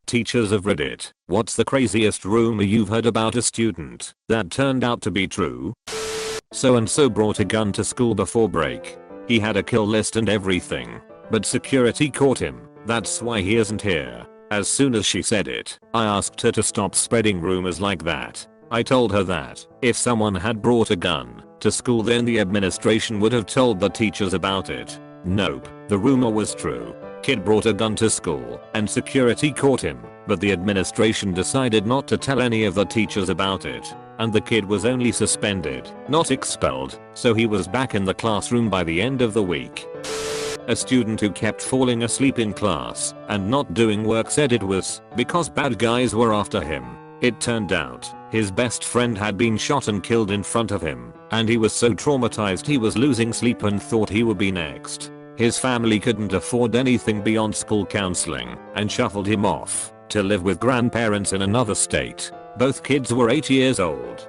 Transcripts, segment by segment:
Teachers of Reddit, what's the craziest rumor you've heard about a student that turned out to be true? So and so brought a gun to school before break. He had a kill list and everything. But security caught him. That's why he isn't here. As soon as she said it, I asked her to stop spreading rumors like that. I told her that if someone had brought a gun to school, then the administration would have told the teachers about it. Nope, the rumor was true. Kid brought a gun to school and security caught him, but the administration decided not to tell any of the teachers about it. And the kid was only suspended, not expelled, so he was back in the classroom by the end of the week. A student who kept falling asleep in class and not doing work said it was because bad guys were after him. It turned out his best friend had been shot and killed in front of him, and he was so traumatized he was losing sleep and thought he would be next. His family couldn't afford anything beyond school counseling and shuffled him off to live with grandparents in another state. Both kids were 8 years old.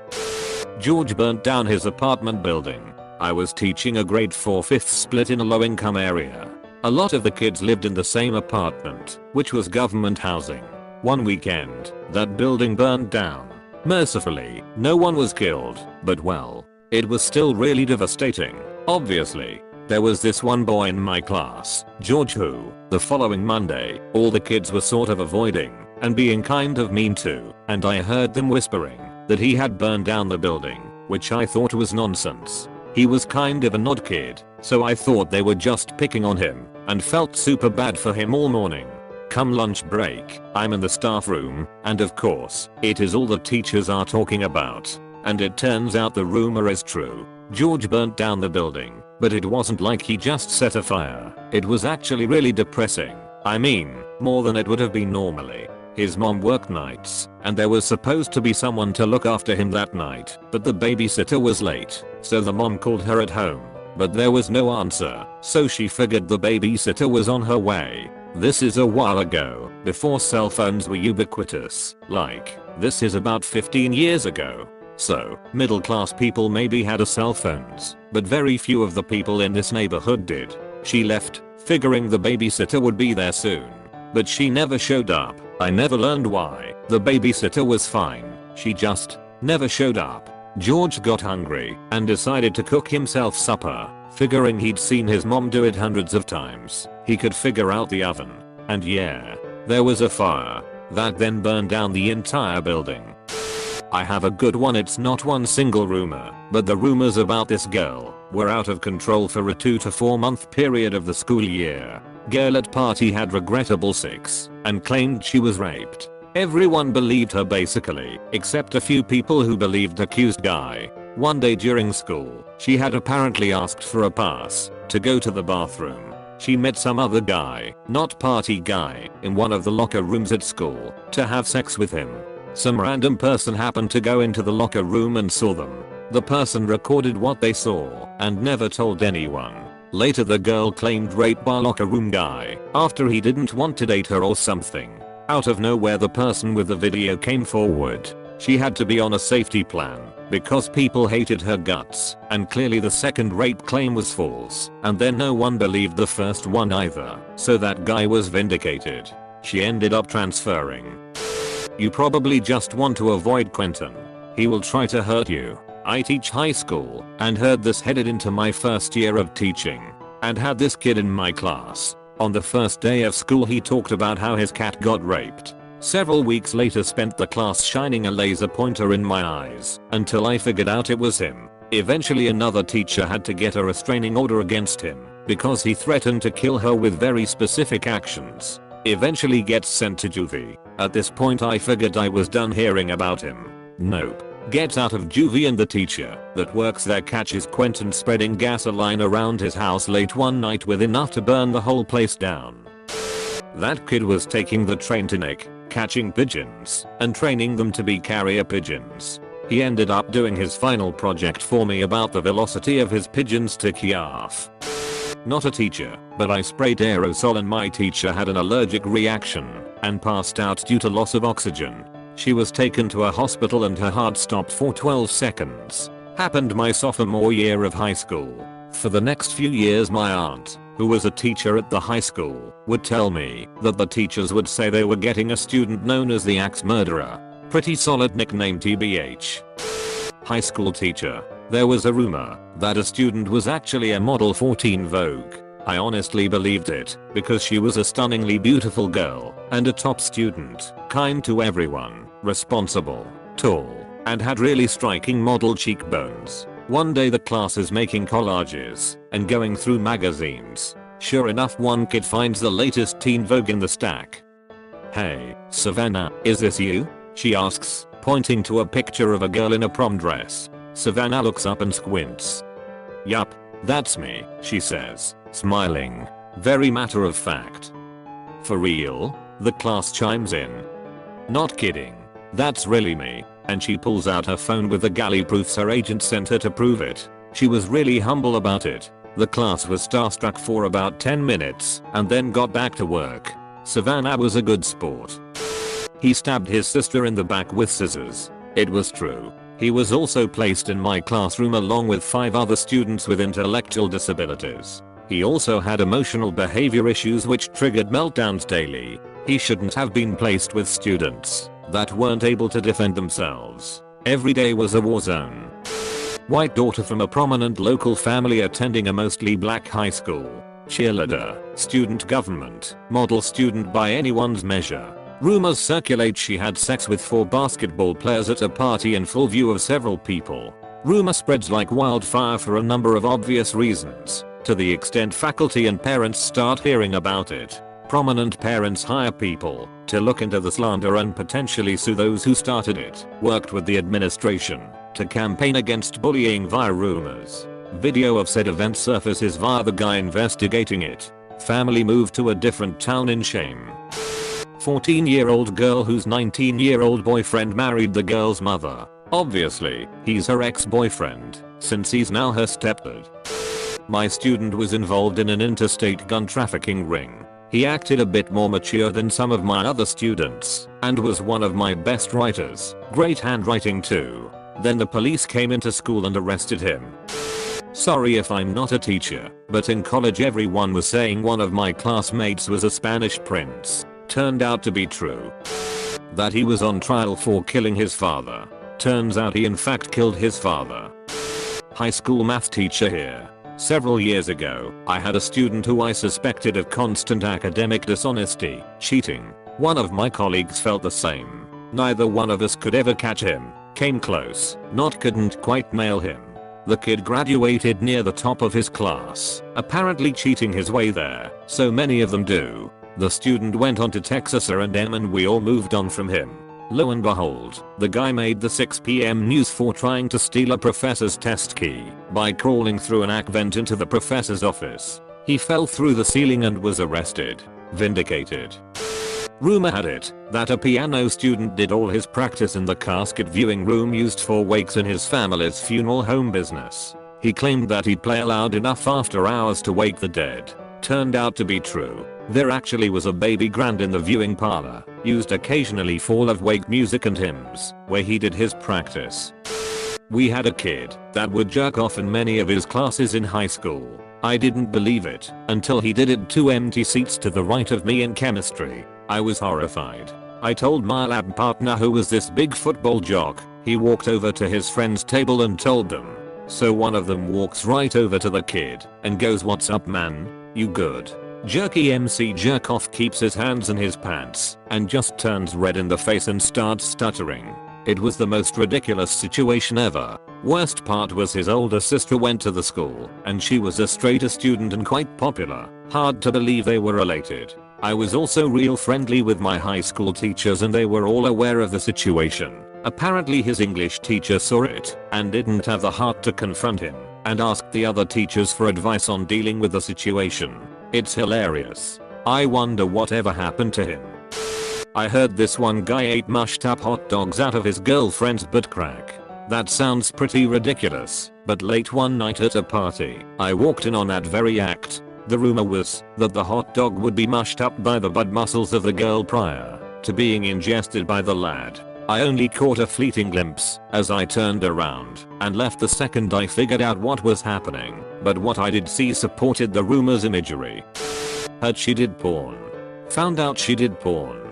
George burnt down his apartment building. I was teaching a grade 4 5th split in a low-income area. A lot of the kids lived in the same apartment, which was government housing. One weekend, that building burned down. Mercifully, no one was killed, but well, it was still really devastating. Obviously, there was this one boy in my class, George, who, the following Monday, all the kids were sort of avoiding and being kind of mean to, and I heard them whispering that he had burned down the building, which I thought was nonsense. He was kind of an odd kid, so I thought they were just picking on him and felt super bad for him all morning. Come lunch break, I'm in the staff room, and of course, it is all the teachers are talking about. And it turns out the rumor is true. George burnt down the building, but it wasn't like he just set a fire. It was actually really depressing. I mean, more than it would have been normally. His mom worked nights, and there was supposed to be someone to look after him that night, but the babysitter was late, so the mom called her at home, but there was no answer, so she figured the babysitter was on her way. This is a while ago, before cell phones were ubiquitous. Like, this is about 15 years ago. So, middle class people maybe had a cell phones, but very few of the people in this neighborhood did. She left, figuring the babysitter would be there soon. But she never showed up. I never learned why. The babysitter was fine. She just never showed up. George got hungry and decided to cook himself supper, figuring he'd seen his mom do it hundreds of times. He could figure out the oven. And yeah, there was a fire that then burned down the entire building. I have a good one. It's not one single rumor, but the rumors about this girl were out of control for a 2 to 4 month period of the school year. Girl at party had regrettable sex and claimed she was raped. Everyone believed her basically, except a few people who believed accused guy. One day during school, she had apparently asked for a pass to go to the bathroom. She met some other guy, not party guy, in one of the locker rooms at school to have sex with him. Some random person happened to go into the locker room and saw them. The person recorded what they saw and never told anyone. Later the girl claimed rape by locker room guy after he didn't want to date her or something. Out of nowhere the person with the video came forward. She had to be on a safety plan because people hated her guts, and clearly the second rape claim was false, and then no one believed the first one either, so that guy was vindicated. She ended up transferring. You probably just want to avoid Quentin. He will try to hurt you. I teach high school and heard this headed into my first year of teaching, and had this kid in my class. On the first day of school he talked about how his cat got raped. Several weeks later spent the class shining a laser pointer in my eyes until I figured out it was him. Eventually another teacher had to get a restraining order against him because he threatened to kill her with very specific actions. Eventually gets sent to juvie. At this point I figured I was done hearing about him. Nope. Gets out of juvie and the teacher that works there catches Quentin spreading gasoline around his house late one night with enough to burn the whole place down. That kid was taking the train to Nick, catching pigeons and training them to be carrier pigeons. He ended up doing his final project for me about the velocity of his pigeons to Kiev. Not a teacher, but I sprayed aerosol and my teacher had an allergic reaction and passed out due to loss of oxygen. She was taken to a hospital and her heart stopped for 12 seconds. Happened my sophomore year of high school. For the next few years my aunt, who was a teacher at the high school, would tell me that the teachers would say they were getting a student known as the axe murderer. Pretty solid nickname TBH. High school teacher. There was a rumor that a student was actually a model for Teen Vogue. I honestly believed it because she was a stunningly beautiful girl and a top student, kind to everyone, responsible, tall, and had really striking model cheekbones. One day the class is making collages and going through magazines. Sure enough, one kid finds the latest Teen Vogue in the stack. "Hey, Savannah, is this you?" she asks, pointing to a picture of a girl in a prom dress. Savannah looks up and squints. "Yup, that's me," she says, smiling, very matter of fact. "For real?" the class chimes in. "Not kidding. That's really me." And she pulls out her phone with the galley proofs her agent sent her to prove it. She was really humble about it. The class was starstruck for about 10 minutes and then got back to work. Savannah was a good sport. He stabbed his sister in the back with scissors. It was true. He was also placed in my classroom along with 5 other students with intellectual disabilities. He also had emotional behavior issues which triggered meltdowns daily. He shouldn't have been placed with students that weren't able to defend themselves. Every day was a war zone. White daughter from a prominent local family attending a mostly black high school. Cheerleader, student government, model student by anyone's measure. Rumors circulate she had sex with 4 basketball players at a party in full view of several people. Rumor spreads like wildfire for a number of obvious reasons, to the extent faculty and parents start hearing about it. Prominent parents hire people to look into the slander and potentially sue those who started it. Worked with the administration to campaign against bullying via rumors. Video of said event surfaces via the guy investigating it. Family moved to a different town in shame. 14-year-old girl whose 19-year-old boyfriend married the girl's mother. Obviously, he's her ex-boyfriend, since he's now her stepdad. My student was involved in an interstate gun trafficking ring. He acted a bit more mature than some of my other students, and was one of my best writers. Great handwriting too. Then the police came into school and arrested him. Sorry if I'm not a teacher, but in college everyone was saying one of my classmates was a Spanish prince. Turned out to be true. That he was on trial for killing his father. Turns out he in fact killed his father. High school math teacher here. Several years ago, I had a student who I suspected of constant academic dishonesty, cheating. One of my colleagues felt the same. Neither one of us could ever catch him. Came close, couldn't quite nail him. The kid graduated near the top of his class, apparently cheating his way there. So many of them do. The student went on to Texas A&M and we all moved on from him. Lo and behold, the guy made the 6 PM news for trying to steal a professor's test key by crawling through an AC vent into the professor's office. He fell through the ceiling and was arrested. Vindicated. Rumor had it that a piano student did all his practice in the casket viewing room used for wakes in his family's funeral home business. He claimed that he'd play loud enough after hours to wake the dead. Turned out to be true. There actually was a baby grand in the viewing parlor, used occasionally for love-wake music and hymns, where he did his practice. We had a kid that would jerk off in many of his classes in high school. I didn't believe it until he did it 2 empty seats to the right of me in chemistry. I was horrified. I told my lab partner, who was this big football jock. He walked over to his friend's table and told them. So one of them walks right over to the kid and goes, "What's up, man? You good?" Jerky MC Jerkoff keeps his hands in his pants and just turns red in the face and starts stuttering. It was the most ridiculous situation ever. Worst part was his older sister went to the school and she was a straighter student and quite popular. Hard to believe they were related. I was also real friendly with my high school teachers and they were all aware of the situation. Apparently his English teacher saw it and didn't have the heart to confront him and asked the other teachers for advice on dealing with the situation. It's hilarious. I wonder whatever happened to him. I heard this one guy ate mushed up hot dogs out of his girlfriend's butt crack. That sounds pretty ridiculous, but late one night at a party, I walked in on that very act. The rumor was that the hot dog would be mushed up by the butt muscles of the girl prior to being ingested by the lad. I only caught a fleeting glimpse as I turned around and left the second I figured out what was happening, but what I did see supported the rumor's imagery. Heard she did porn. Found out she did porn.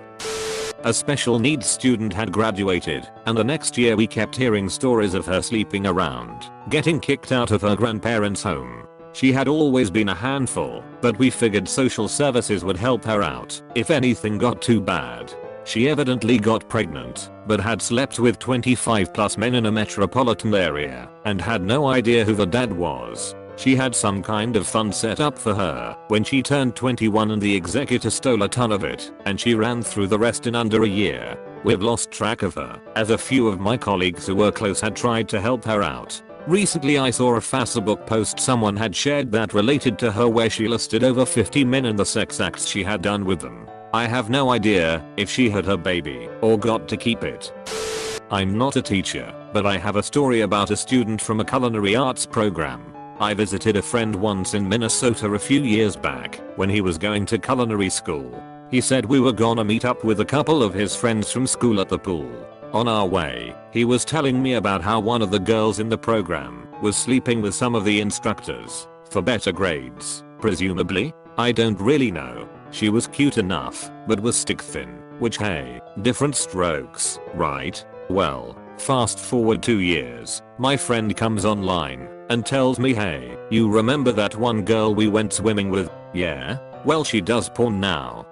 A special needs student had graduated, and the next year we kept hearing stories of her sleeping around, getting kicked out of her grandparents' home. She had always been a handful, but we figured social services would help her out if anything got too bad. She evidently got pregnant, but had slept with 25 plus men in a metropolitan area and had no idea who the dad was. She had some kind of fund set up for her when she turned 21 and the executor stole a ton of it and she ran through the rest in under a year. We've lost track of her as a few of my colleagues who were close had tried to help her out. Recently I saw a Facebook post someone had shared that related to her where she listed over 50 men and the sex acts she had done with them. I have no idea if she had her baby or got to keep it. I'm not a teacher, but I have a story about a student from a culinary arts program. I visited a friend once in Minnesota a few years back when he was going to culinary school. He said we were gonna meet up with a couple of his friends from school at the pool. On our way, he was telling me about how one of the girls in the program was sleeping with some of the instructors for better grades, presumably. I don't really know. She was cute enough, but was stick thin, which hey, different strokes, right? Well, fast forward 2 years, my friend comes online and tells me, hey, you remember that one girl we went swimming with? Yeah? Well, she does porn now.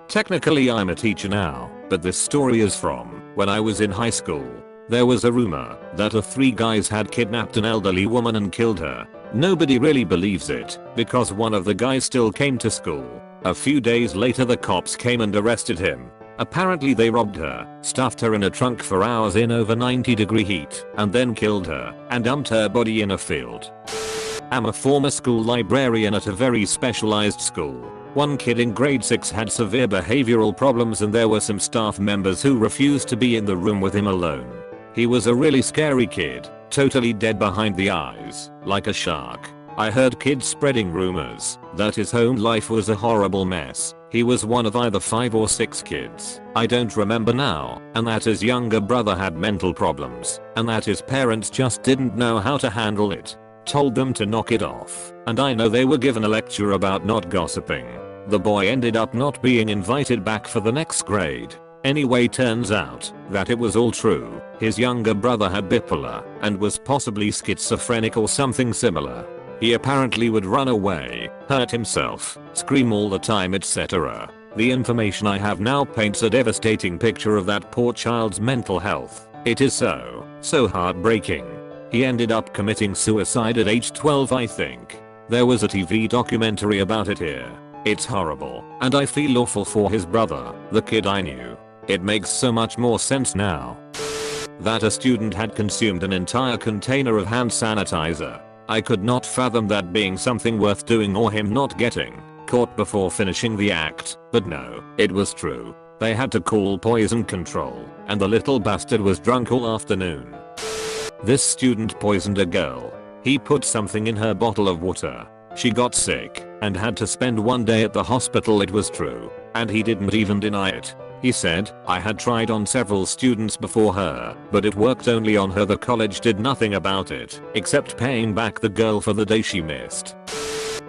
Technically I'm a teacher now, but this story is from when I was in high school. There was a rumor that 3 guys had kidnapped an elderly woman and killed her. Nobody really believes it because one of the guys still came to school. A few days later the cops came and arrested him. Apparently they robbed her, stuffed her in a trunk for hours in over 90-degree heat, and then killed her and dumped her body in a field. I'm a former school librarian at a very specialized school. One kid in grade 6 had severe behavioral problems and there were some staff members who refused to be in the room with him alone. He was a really scary kid, totally dead behind the eyes, like a shark. I heard kids spreading rumors that his home life was a horrible mess. He was one of either 5 or 6 kids, I don't remember now, and that his younger brother had mental problems, and that his parents just didn't know how to handle it. Told them to knock it off, and I know they were given a lecture about not gossiping. The boy ended up not being invited back for the next grade. Anyway, turns out that it was all true. His younger brother had bipolar and was possibly schizophrenic or something similar. He apparently would run away, hurt himself, scream all the time, etc. The information I have now paints a devastating picture of that poor child's mental health. It is so heartbreaking. He ended up committing suicide at age 12, I think. There was a TV documentary about it here. It's horrible, and I feel awful for his brother, the kid I knew. It makes so much more sense now. That a student had consumed an entire container of hand sanitizer. I could not fathom that being something worth doing or him not getting caught before finishing the act, but no, it was true. They had to call poison control, and the little bastard was drunk all afternoon. This student poisoned a girl. He put something in her bottle of water. She got sick and had to spend 1 day at the hospital. It was true, and he didn't even deny it. He said, I had tried on several students before her, but it worked only on her. The college did nothing about it, except paying back the girl for the day she missed.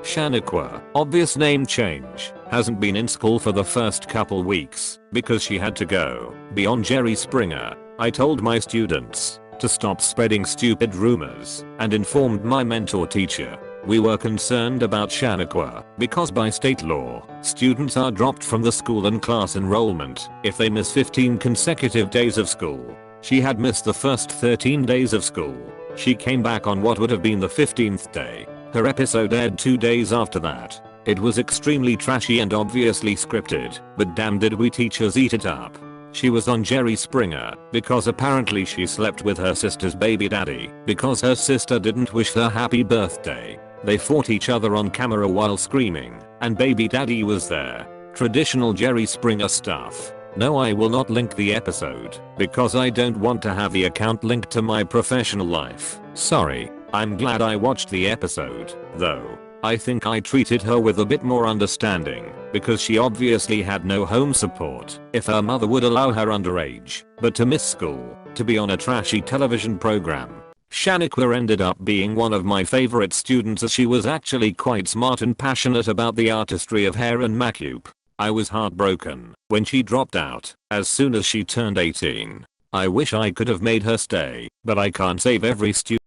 Shaniqua, obvious name change, hasn't been in school for the first couple weeks because she had to go be on Jerry Springer. I told my students to stop spreading stupid rumors and informed my mentor teacher. We were concerned about Shaniqua because by state law, students are dropped from the school and class enrollment if they miss 15 consecutive days of school. She had missed the first 13 days of school. She came back on what would have been the 15th day. Her episode aired 2 days after that. It was extremely trashy and obviously scripted, but damn did we teachers eat it up. She was on Jerry Springer because apparently she slept with her sister's baby daddy because her sister didn't wish her happy birthday. They fought each other on camera while screaming, and baby daddy was there. Traditional Jerry Springer stuff. No, I will not link the episode because I don't want to have the account linked to my professional life. Sorry. I'm glad I watched the episode, though. I think I treated her with a bit more understanding because she obviously had no home support if her mother would allow her underage, but to miss school, to be on a trashy television program. Shaniqua ended up being one of my favorite students as she was actually quite smart and passionate about the artistry of hair and makeup. I was heartbroken when she dropped out as soon as she turned 18. I wish I could have made her stay, but I can't save every student.